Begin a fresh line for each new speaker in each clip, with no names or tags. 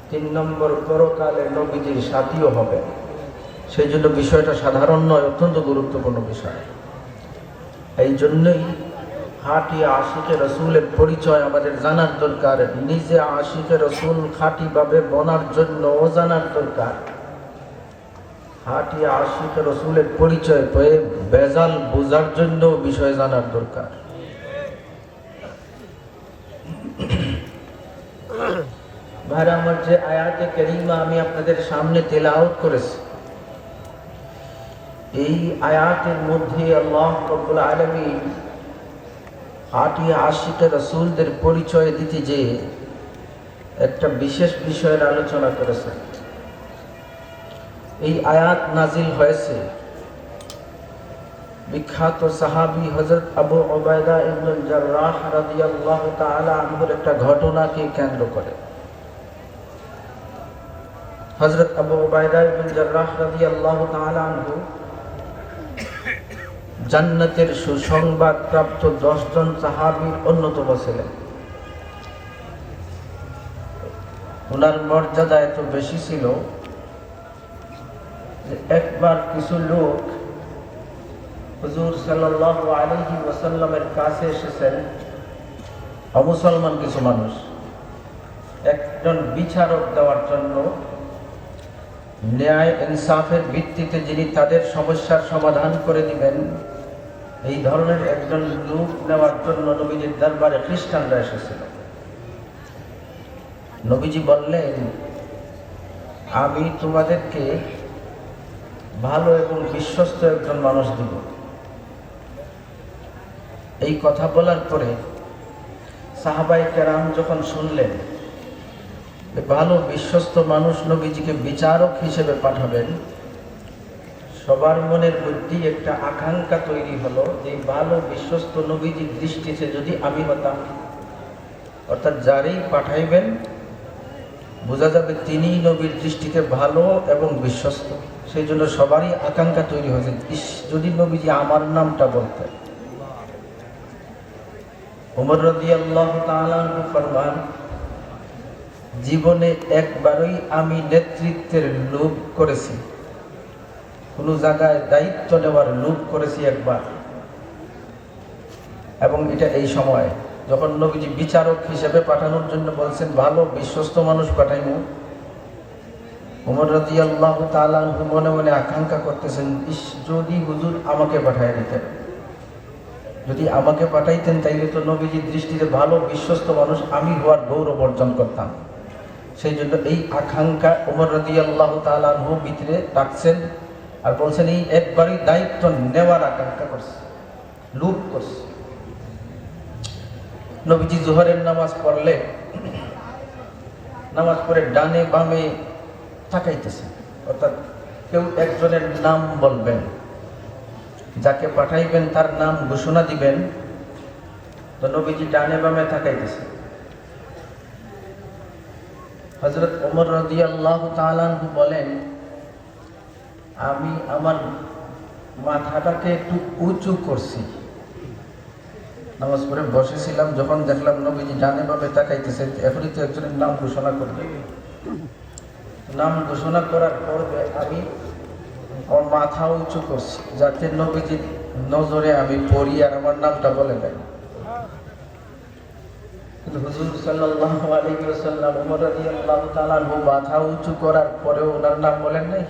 3 নম্বর পরকালে নবীজির সাথীও হবে। সেই জন্য বিষয়টা সাধারণ নয়, অত্যন্ত গুরুত্বপূর্ণ বিষয়। এই জন্যই খাঁটি আশিকে রসুলের পরিচয় আমাদের জানার দরকার। নিজে আশিকে রসুল খাঁটিভাবে বনার জন্য জানার দরকার। খাঁটি আশিকে রসুলের পরিচয় পেয়ে বেজাল বোঝার জন্য বিষয় জানার দরকার। ভাইরা আমার, যে আয়াতে কারিমা আমি আপনাদের সামনে তেলাওয়াত করেছি, এই আয়াতের মধ্যে আল্লাহ রাব্বুল আলামিন খাঁটি আশিকে রাসূলদের পরিচয় দিতে যে একটা বিশেষ বিষয়ের আলোচনা করেছেন। এই আয়াত নাজিল হয়েছে বিখ্যাত সাহাবী হযরত আবু উবাইদা ইবনুল জাররাহ রাদিয়াল্লাহু তাআলা আনহুর একটা ঘটনাকে কেন্দ্র করে। হযরত আবু উবাইদা ইবনুল জাররাহ রাদিয়াল্লাহু তাআলা আনহু জান্নাতের সুসংবাদ প্রাপ্ত 10 জন সাহাবীর অন্যতম ছিলেন। ওনার মর্যাদা এত বেশি ছিল যে একবার কিছু লোক হুজুর সাল্লাল্লাহু আলাইহি ওয়াসাল্লামের কাছে এসেছেন, অমুসলমান কিছু মানুষ, একজন বিচারক দেওয়ার জন্য, ন্যায় ইনসাফের ভিত্তিতে যিনি তাদের সমস্যার সমাধান করে দিবেন, এই ধরনের একজন লোক নেওয়ার জন্য নবীজির দরবারে খ্রিস্টানরা এসেছিল। নবীজি বললেন, আমি তোমাদেরকে ভালো এবং বিশ্বস্ত একজন মানুষ দিব। এই কথা বলার পরে সাহাবায়ে কেরাম যখন শুনলেন ভালো বিশ্বস্ত মানুষ নবীজিকে বিচারক হিসেবে পাঠাবেন, সবার মনের মধ্যে একটা আকাঙ্ক্ষা তৈরি হলো যে ভালো বিশ্বস্ত নবীজির দৃষ্টিতে যদি আমি হতাম, অর্থাৎ যারই পাঠাইবেন বোঝা যাবে তিনি নবীর দৃষ্টিতে ভালো এবং বিশ্বস্ত। সেই জন্য সবারই আকাঙ্ক্ষা তৈরি হয়েছে, যদি নবীজি আমার নামটা বলতেন। ওমর রাদিয়াল্লাহু তাআলা আনহু ফরমান, জীবনে একবারই আমি নেতৃত্বের লোভ করেছি, কোন জায়গায় দায়িত্ব নেওয়ার লোভ করেছি একবার, এবং এটা এই সময় যখন নবীজি বিচারক হিসেবে পাঠানোর জন্য বলছেন ভালো বিশ্বস্ত মানুষ পাঠাইব। ওমর রাদিয়াল্লাহু তাআলা আনহু মনে মনে আকাঙ্ক্ষা করতেছেন, যদি হুজুর আমাকে পাঠায় দিতেন, যদি আমাকে পাঠাইতেন তাইলে তো নবীজির দৃষ্টিতে ভালো বিশ্বস্ত মানুষ আমি হওয়ার গৌরব অর্জন করতাম। সেই জন্য এই আকাঙ্ক্ষা ওমর রাদিয়াল্লাহু তাআলা আনহু ভিতরে রাখছেন, আর বলছেন এই একবারই দায়িত্ব নেওয়ার আকাঙ্ক্ষা করছে, লুপ করছে। নবীজি জোহরের নামাজ পড়লে নামাজ পড়ে ডানে বামে তাকাইতেছেন, অর্থাৎ কেউ একজনের নাম বলবেন, যাকে পাঠাইবেন তার নাম ঘোষণা দিবেন, তো নবীজি ডানে বামে তাকাইতেছেন। হযরত ওমর রাদিয়াল্লাহু তাআলা আনহু বলেন, আমি আমার মাথাটাকে একটু উঁচু করছি, নামাজ পড়ে বসেছিলাম, যখন দেখলাম নবীজি ডানে বামে তাকাইতেছেন, এখনই তো একজনের নাম ঘোষণা করবে। নাম ঘোষণা করার পরে আমি আমার মাথা উঁচু করছি যাতে নবীজির নজরে আমি পড়ি আর আমার নামটা বলে দেয়। কিন্তু হুজুর সাল্লাল্লাহু আলাইহি ওয়াসাল্লাম ওমর রাদিয়াল্লাহু তাআলা আনহু মাথা উঁচু করার পরেও ওনার নাম বলেন নাই,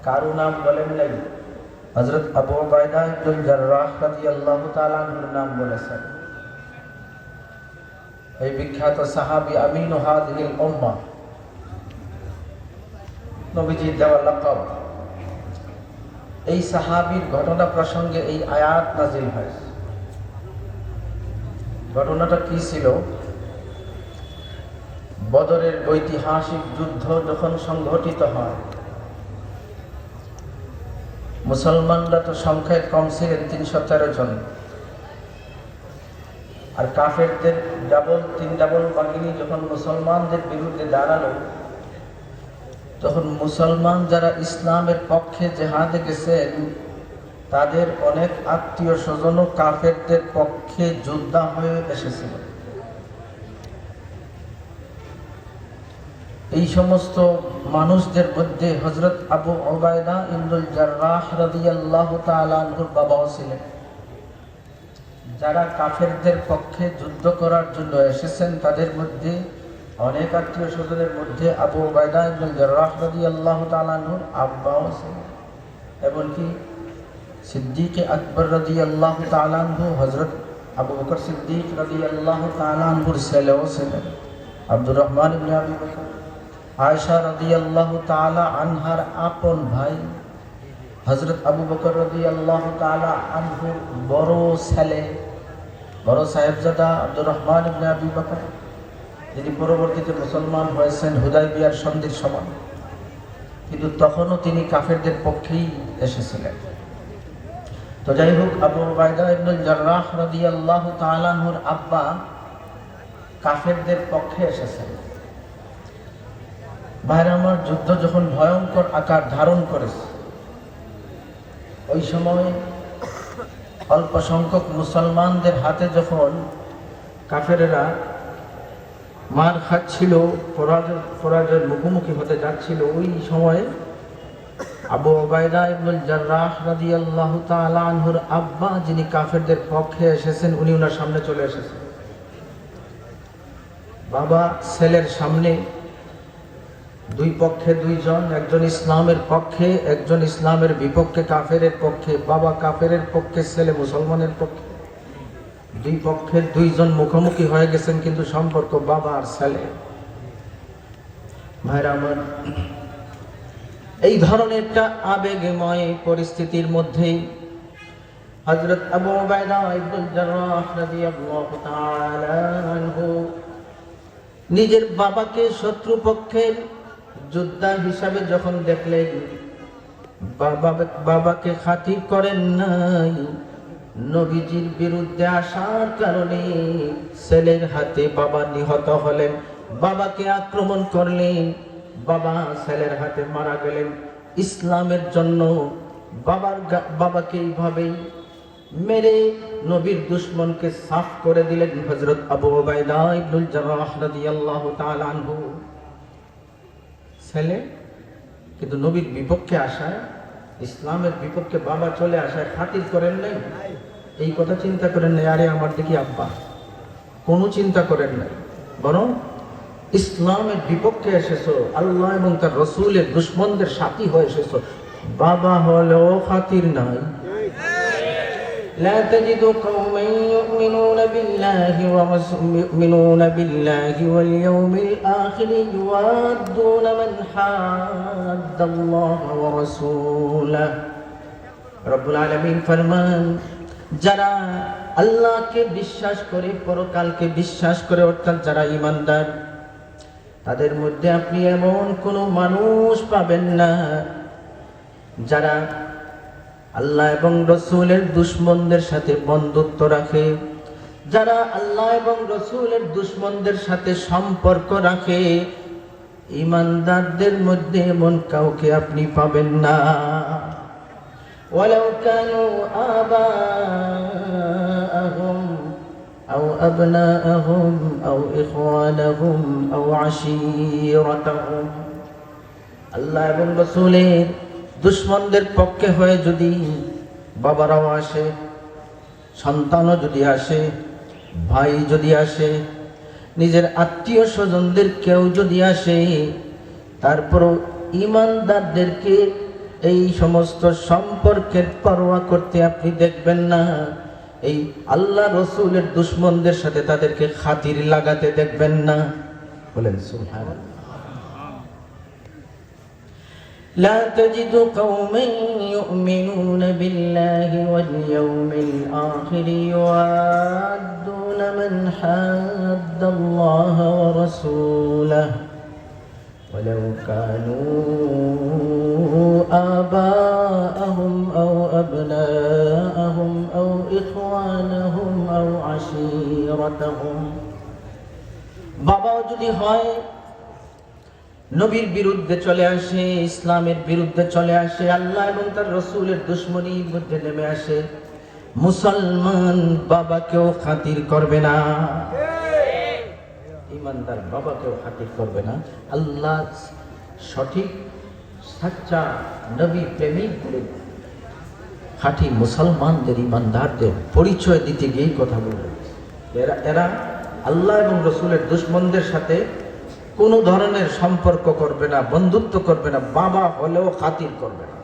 কারো নাম বলেন নাই। হযরত আবু উবাইদা ইবনুল জাররাহ রাদিয়াল্লাহু তাআলা আনহুর নাম বলেছেন। এই বিখ্যাত সাহাবী আমিনু হাযিহিল উম্মাহ, নবীজির দেওয়া লাকাব। এই সাহাবীর ঘটনা প্রসঙ্গে এই আয়াত নাজিল হয়েছে। ঘটনাটা কি ছিল? বদরের ঐতিহাসিক যুদ্ধ যখন সংঘটিত হয়, মুসলমানরা তো সংখ্যায় কম ছিলেন 313 জন, আর কাফেরদের তিন ডাবল বাহিনী যখন মুসলমানদের বিরুদ্ধে দাঁড়ালো, তখন মুসলমান যারা ইসলামের পক্ষে জেহাদে গেছেন তাদের অনেক আত্মীয় স্বজনও কাফেরদের পক্ষে যোদ্ধা হয়ে এসেছিল। এই সমস্ত মানুষদের মধ্যে হযরত আবু উবাইদা ইবনুল জাররাহ রাদিয়াল্লাহু তাআলা আনহুর বাবাও ছিলেন। যারা কাফেরদের পক্ষে যুদ্ধ করার জন্য এসেছেন তাদের মধ্যে অনেক আত্মীয় স্বজনের মধ্যে আবু উবাইদা ইবনুল জাররাহ রাদিয়াল্লাহু তাআলা আনহুর আব্বাও ছিলেন। এমনকি সিদ্দিক আকবর রাদিয়াল্লাহু তাআলা আনহু হযরত আবু বকর সিদ্দিক রাদিয়াল্লাহু তাআলা আনহুর ছেলেও ছিলেন। আব্দুর রহমান ইবনে আবি বকর আয়েশা রাদিয়াল্লাহু তাআলা আনহার আপন ভাই হযরত আবু বকর রাদিয়াল্লাহু তাআলা আনহুর বড় ছেলে, বড় সাহেবজাদা আব্দুর রহমান ইবনে আবি বকর, যিনি পরবর্তীতে মুসলমান হয়েছেন হুদায়বিয়ার সন্ধির সময়, কিন্তু তখনও তিনি কাফেরদের পক্ষেই এসেছিলেন। তো যাই হোক, আবু উবাইদা ইবনুল জাররাহ রাদিয়াল্লাহু তাআলা আনহুর আব্বা কাফেরদের পক্ষে এসেছেন। ভাইরা আমার, যুদ্ধ যখন ভয়ঙ্কর আকার ধারণ করেছে, ওই সময় অল্প সংখ্যক মুসলমানদের হাতে যখন কাফেরেরা মার খাচ্ছিল, পরাজয়ের মুখোমুখি হতে যাচ্ছিল, ওই সময় আবু উবাইদা ইবনুল জাররাহ রাদিয়াল্লাহু তাআলা আনহুর আব্বা, যিনি কাফেরদের পক্ষে এসেছেন, উনি ওনার সামনে চলে এসেছেন। বাবা ছেলের সামনে, দুই পক্ষে দুইজন, একজন ইসলামের পক্ষে, একজন ইসলামের বিপক্ষে, কাফেরের পক্ষে। বাবা কাফেরের পক্ষে, ছেলে মুসলমানের পক্ষে। দুই পক্ষের দুইজন মুখোমুখি হয়ে গেছেন, কিন্তু সম্পর্ক বাবা আর ছেলে। ভাইরা আমার, এই ধরনের একটা আবেগময় পরিস্থিতির মধ্যেই হযরত আবু উবাইদা ইবনুল জাররাহ রাদিয়াল্লাহু তাআলা আনহু নিজের বাবাকে শত্রুপক্ষের যোদ্ধা হিসাবে যখন দেখলেন, বাবাকে খাতির করেন নাই, নবীজির বিরুদ্ধে আসার কারণে ছেলের হাতে বাবা নিহত হলেন। বাবাকে আক্রমণ করলেন, বাবা ছেলের হাতে মারা গেলেন। ইসলামের জন্য বাবাকে এইভাবেই মেরে নবীর দুশমনকে সাফ করে দিলেন হযরত আবু উবাইদা ইবনুল জাররাহ রাদিয়াল্লাহু তাআলা আনহু। ছেলে কিন্তু নবীর বিপক্ষে আসায়, ইসলামের বিপক্ষে বাবা চলে আসায় খাতির করেন নাই, এই কথা চিন্তা করেন নাই, আরে আমার দেখি আব্বা, কোনো চিন্তা করেন নাই, বরং ইসলামের বিপক্ষে এসেছো, আল্লাহ এবং তার রাসূলের দুশমনদের সাথী হয়ে এসেছো, বাবা হলেও খাতির নাই। لا تجد قوما يؤمنون بالله واليوم الآخر يوادون من حاد الله ورسوله। রব্বুল আলামিন ফরমান, যারা আল্লাহকে বিশ্বাস করে, পরকালকে বিশ্বাস করে, অর্থাৎ যারা ঈমানদার, তাদের মধ্যে আপনি এমন কোনো মানুষ পাবেন না যারা আল্লাহ এবং রাসূলের দুশমনদের সাথে বন্ধুত্ব রাখে, যারা আল্লাহ এবং রাসূলের দুশমনদের সাথে সম্পর্ক রাখে। ঈমানদারদের মধ্যে এমন কাউকে আপনি পাবেন না। ওয়ালাউ কানু আবাআহুম আও আবনাআহুম আও ইখওয়ানাহুম আও আশীরাতাহুম। আল্লাহ এবং রাসূলের দুশমনদের পক্ষে হয়ে যদি বাবারাও আসে, সন্তানও যদি আসে, ভাই যদি আসে, নিজের আত্মীয় স্বজনদের কেউ যদি আসে, তারপরও ঈমানদারদেরকে এই সমস্ত সম্পর্কের পরোয়া করতে আপনি দেখবেন না। এই আল্লাহ রাসূলের দুশমনদের সাথে তাদেরকে খাতির লাগাতে দেখবেন না। বলেন সুবহানাল্লাহ। لا تجد قوما يؤمنون بالله واليوم الآخر يوادون من حاد الله ورسوله ولو كانوا آباءهم أو أبناءهم أو إخوانهم أو عشيرتهم। বাবা যদি হয় নবীর বিরুদ্ধে চলে আসে, ইসলামের বিরুদ্ধে চলে আসে, আল্লাহ এবং তার রাসূলের দুশমনির মধ্যে নেমে আসে, মুসলমান বাবাকেও খাতির করবে না। ইমানদার বাবাকেও খাতির করবে না। আল্লাহ সঠিক সাচ্চা নবী প্রেমিকদের খাঁটি মুসলমানদের ইমানদারদের পরিচয় দিতে গিয়েই কথা বলবে। এরা আল্লাহ এবং রসুলের দুশমনদের সাথে কোনো ধরনের সম্পর্ক করবে না, বন্ধুত্ব করবে না, বাবা হলেও খাতির করবে না।